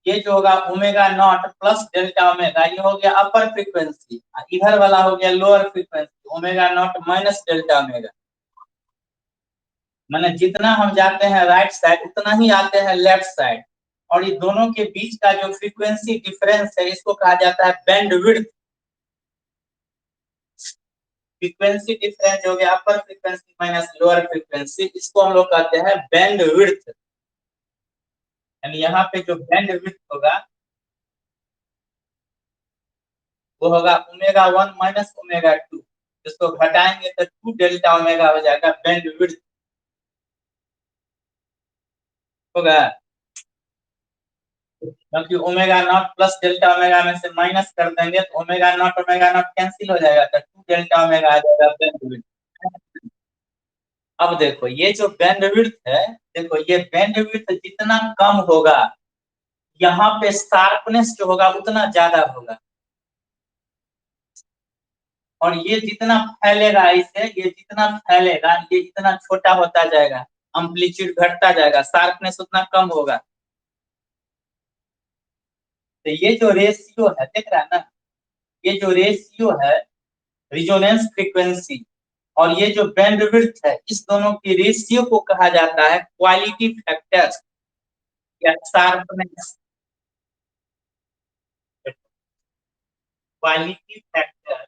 ये जो होगा omega naught plus delta omega ये हो गया अपर फ्रीक्वेंसी, इधर वाला हो गया lower frequency omega naught minus delta omega. माने जितना हम जाते हैं राइट साइड उतना ही आते हैं लेफ्ट साइड, और ये दोनों के बीच का जो फ्रीक्वेंसी डिफरेंस है इसको कहा जाता है बैंड विड्थ। फ्रीक्वेंसी डिफरेंस हो गया अपर फ्रीक्वेंसी माइनस लोअर फ्रीक्वेंसी, इसको हम लोग कहते हैं बैंड विड्थ। यानी यहाँ पे जो बैंड विड्थ होगा वो होगा ओमेगा 1 माइनस ओमेगा 2, जिसको घटाएंगे तो 2 डेल्टा ओमेगा हो जाएगा बैंड विड्थ होगा। क्योंकि omega naught plus delta omega में से माइनस कर देंगे तो ओमेगा नॉट कैंसिल हो जाएगा तो 2 डेल्टा ओमेगा आ जाएगा बैंड विड्थ। अब देखो ये जो बैंड विड्थ है, देखो ये बैंड विड्थ जितना कम होगा यहाँ पे शार्पनेस जो होगा उतना ज्यादा होगा, और ये जितना फैलेगा इसे ये जितना फैलेगा ये इतना छोटा होता जाएगा, अम्पलीट्यूड घटता जाएगा, शार्पनेस उतना कम होगा। तो ये जो रेशियो है देख रहा है ना, ये जो रेशियो है रिजोनेंस फ्रीक्वेंसी और ये जो बैंडविड्थ है इस दोनों की रेशियो को कहा जाता है क्वालिटी फैक्टर या शार्पनेस। क्वालिटी फैक्टर,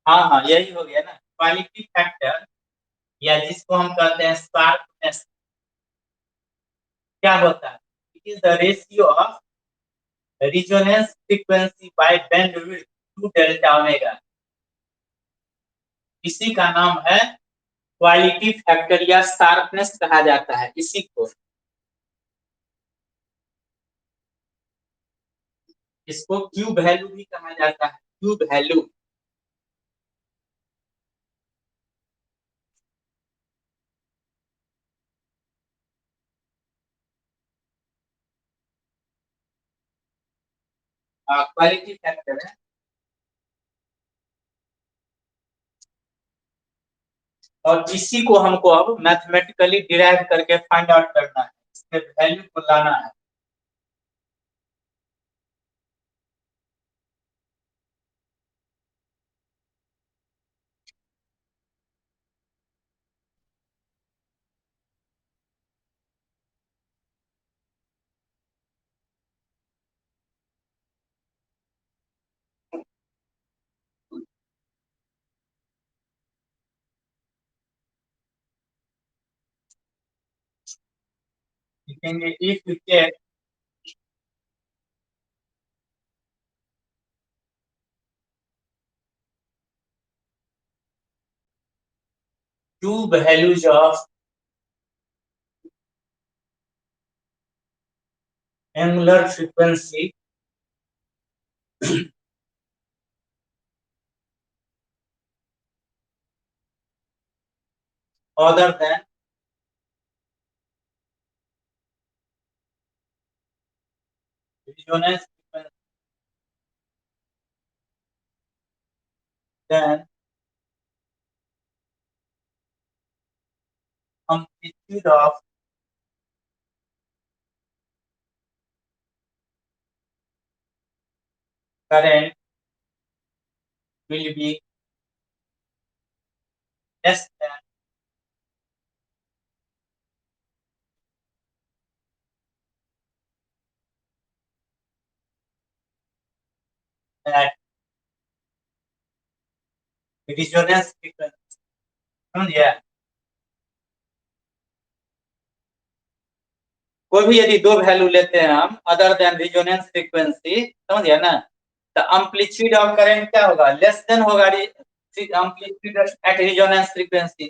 हाँ हाँ यही हो गया ना क्वालिटी फैक्टर, या जिसको हम कहते हैं शार्पनेस। क्या होता है, it is the ratio of resonance frequency by bandwidth to delta omega. इसी का नाम है क्वालिटी फैक्टर या शार्पनेस कहा जाता है इसी को। इसको क्यू वैल्यू भी कहा जाता है, क्यू वैल्यू। क्वालिटी फैक्टर है, और इसी को हमको अब मैथमेटिकली डिराइव करके फाइंड आउट करना है, इसके वैल्यू को लाना है। लिखेंगे इफ के to values of angular frequency other than resonance frequency, then amplitude of current will be less than at resonance frequency, समझिए। कोई भी यदि दो वैल्यू लेते हैं हम अदर देन रिजोनेंस फ्रीक्वेंसी, समझिए ना, तो एम्पलीट्यूड ऑफ करंट क्या होगा, लेस देन होगा एम्पलीट्यूड एट रिजोनेंस फ्रीक्वेंसी।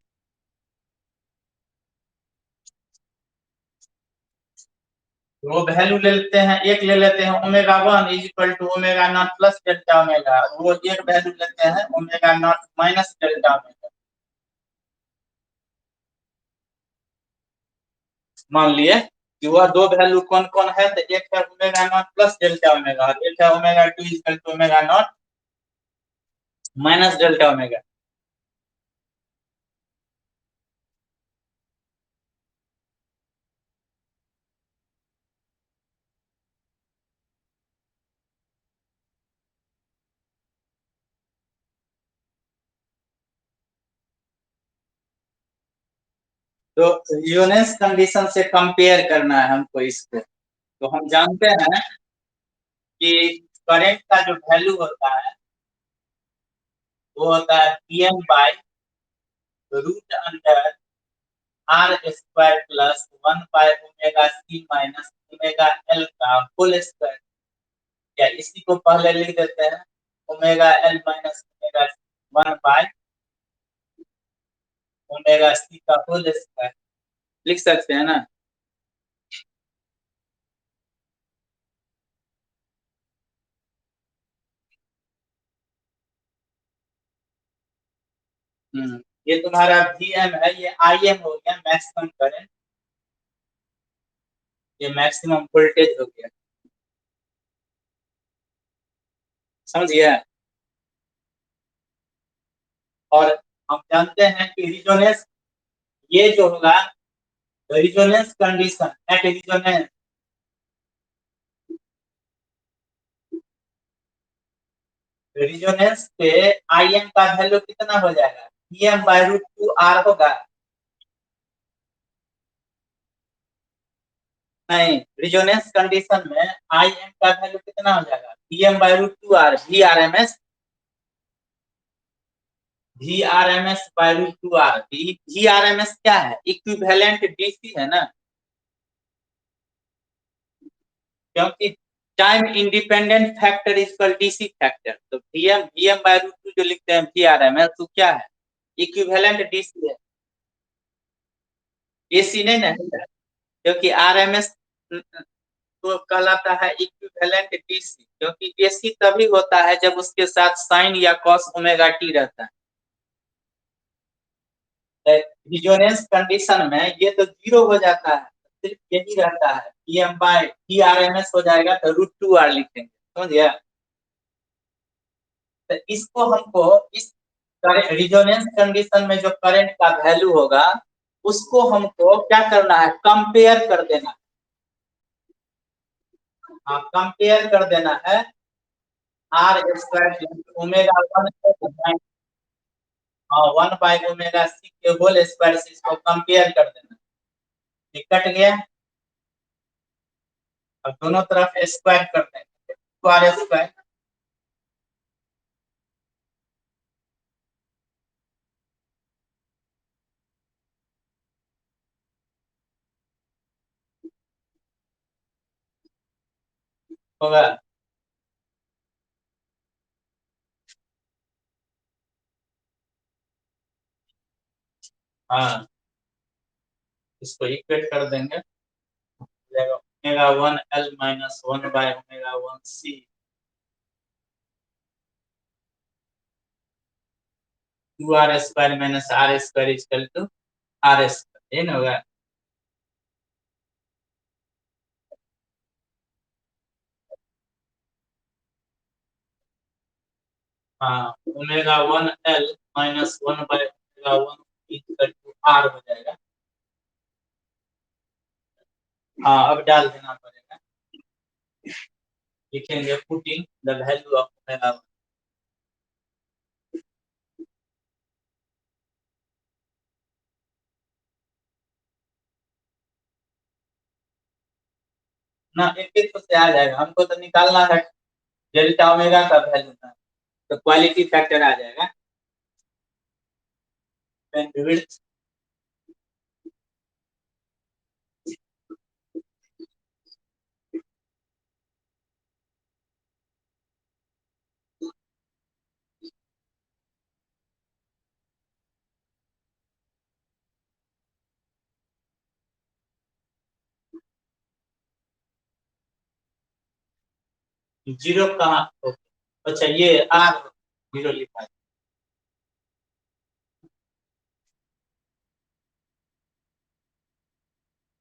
वो वैल्यू ले लेते हैं, एक ले लेते हैं omega 1 is equal to omega naught plus delta omega, वो एक वैल्यू लेते हैं omega naught minus delta omega. मान लिए कि वह दो वैल्यू कौन कौन है, तो एक है omega naught plus delta omega, एक है omega 2 is equal to omega naught minus delta omega. तो रिजोनेंस कंडीशन से कंपेयर करना है हमको इसको। तो हम जानते हैं कि करंट का जो वैल्यू होता है वो होता है PM by root under R square plus 1 by omega C minus omega L का होल स्क्वायर, या इसी को पहले लिख देते हैं omega L minus omega 1 by omega C का होल स्क्वायर, लिख सकते हैं ना। ये तुम्हारा वीएम है, ये आईएम हो गया मैक्सिमम करंट, ये मैक्सिमम वोल्टेज हो गया, समझिए। और हम जानते हैं कि रिजोनेंस, ये जो होगा resonance condition at resonance, resonance पे आईएम का वैल्यू कितना हो जाएगा, पीएम बाय रूट 2 आर होगा। नहीं, रिजोनेंस कंडीशन में आईएम का वैल्यू कितना हो जाएगा, PM by root 2 R, V R M S, V R M S by root 2 R. V R M S क्या है, इक्विवेलेंट डीसी है ना, क्योंकि time independent factor is called DC factor. तो वीएम बाय रूट 2 जो लिखते हैं VRMS, तो क्या है, इक्विवेलेंट डीसी है, एसी नहीं ना है, क्योंकि आरएमएस तो कहलाता है इक्विवेलेंट डीसी, क्योंकि एसी तभी होता है जब उसके साथ साइन या कॉस ओमेगा टी रहता है। रिजोनेंस कंडीशन में ये तो जीरो हो जाता है, सिर्फ यही रहता है, पीएम बाय पीआरएमएस हो जाएगा तो रूट 2 आर लिखेंगे, समझिए। तो इसको हमको इस रिजोनेंस कंडीशन में जो करंट का वैल्यू होगा उसको हमको क्या करना है, कंपेयर कर देना। हाँ, कंपेयर कर देना है आर स्क्वायर ओमेगा 1, हाँ 1/ओमेगा सी के होल स्क्वायर से इसको कंपेयर कर देना। ये कट गया, अब दोनों तरफ स्क्वायर कर देंगे, तो आर स्क्वायर होगा। हाँ, इसको इक्वेट कर देंगे, ओमेगा 1 एल माइनस 1/ओमेगा 1 C, 2 R square minus R square equal to R square, ये ना होगा। हाँ, ओमेगा 1 एल माइनस 1/ओमेगा 1 इक्वल टू आर हो जाएगा। हाँ, अब डाल देना पड़ेगा, लिखेंगे putting the value of omega 1। ना एक एक से आ जाएगा, हमको तो निकालना है डेल्टा ओमेगा का वैल्यू ना, तो क्वालिटी फैक्टर आ जाएगा बैंडविड्थ 0 कहाँ? अच्छा ये आर 0 लिखा है।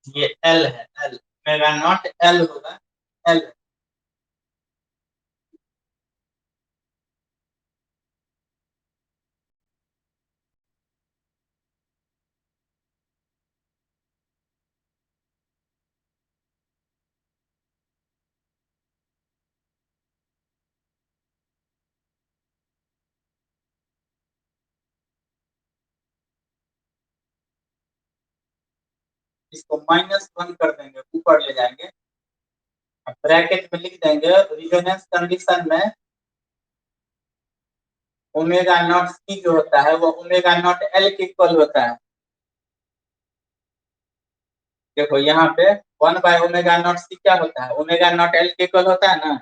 ये एल है, एल मेगा नॉट एल होगा, एल। इसको -1 कर देंगे, ऊपर ले जाएंगे, ब्रैकेट में लिख देंगे रिजोनेंस कंडीशन में ओमेगा नॉट सी जो होता है वो ओमेगा नॉट एल के इक्वल होता है। देखो यहाँ पे 1/ओमेगा नॉट सी क्या होता है, ओमेगा नॉट एल के इक्वल होता है ना।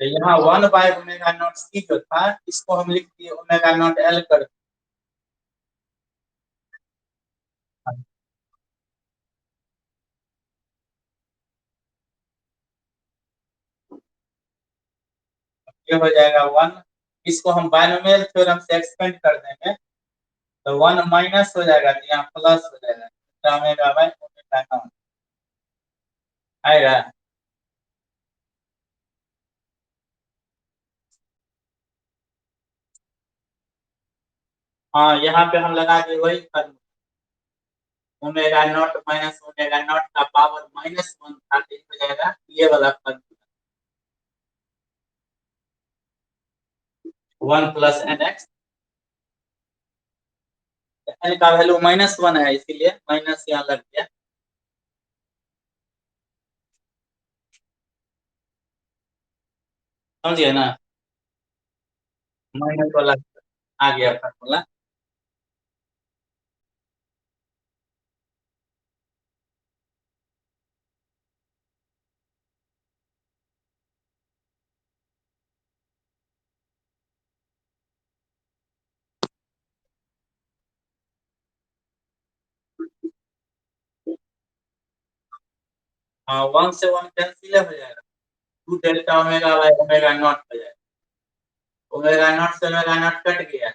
तो यहाँ 1/ओमेगा नॉट सी जो था इसको हम लिख दिए ओमेगा नॉट एल कर। ये हो जाएगा 1, इसको हम बायनोमियल थ्योरम से एक्सपेंड कर देंगे तो 1 माइनस हो जाएगा तो यहाँ प्लस हो जाएगा, तो ओमेगा बाय ओमेगा नॉट आएगा। हाँ यहाँ पे हम लगा दिए वही formula, omega naught minus omega naught का पावर -1 था तो हो जाएगा ये वाला formula 1 plus N X. N का वैल्यू -1 है इसीलिए माइनस यहाँ लग गया। समझिए ना, माइनस वाला आ गया फॉर्मूला। 1 से 1 कैंसिल हो जाएगा, 2 delta omega by omega naught हो जाएगा, ओमेगा नॉट से ओमेगा नॉट कट गया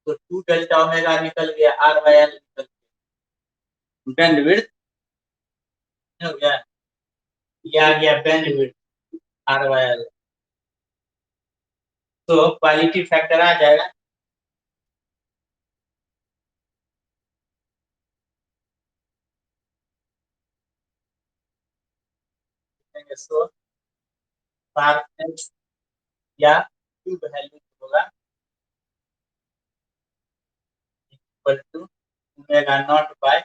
तो 2 डेल्टा ओमेगा निकल गया, आर बाय एल निकल गया, बैंडविड्थ हो गया, ये आ गया बैंडविड्थ आर बाय एल। तो क्वालिटी फैक्टर आ जाएगा सो शार्पनेस या ट्यूब वैल्यू होगा equal to omega naught by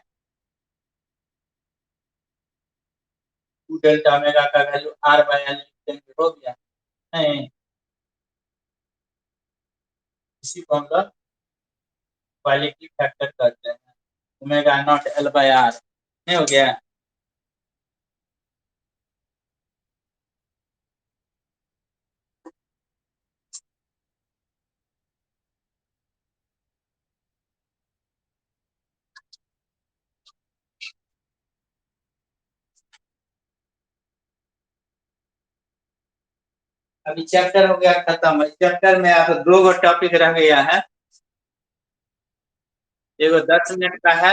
2 delta omega का वैल्यू आर बाय एल हो गया। नहीं, इसी को हम लोग क्वालिटी फैक्टर करते हैं, omega naught L by R नहीं हो गया। अभी चैप्टर हो गया खत्म, चैप्टर में अब 2 गो टॉपिक रह गया है, एगो 10 मिनट का है,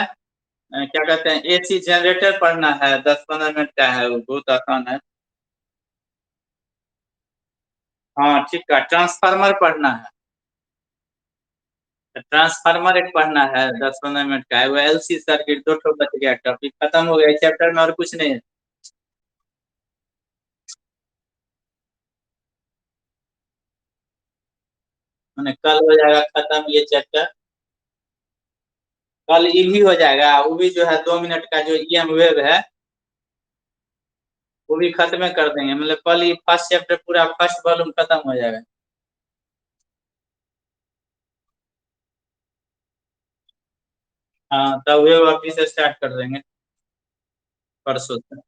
क्या कहते हैं एसी जनरेटर पढ़ना है, 10-15 मिनट का है, वो बहुत आसान है। हाँ ठीक है, ट्रांसफार्मर पढ़ना है, ट्रांसफार्मर एक पढ़ना है 10-15 मिनट का है, वो एलसी सर्किट 2 ठो बच गया, टॉपिक खत्म हो गया चैप्टर में और कुछ नहीं है। मैंने कल हो जाएगा खत्म ये चैप्टर, कल ये भी हो जाएगा, वो भी जो है 2 मिनट का जो ईएम वेव है वो भी खत्म कर देंगे, मतलब कल ही फर्स्ट चैप्टर पूरा फर्स्ट वॉल्यूम खत्म हो जाएगा। हाँ, तब वे वापिस स्टार्ट कर देंगे परसों से।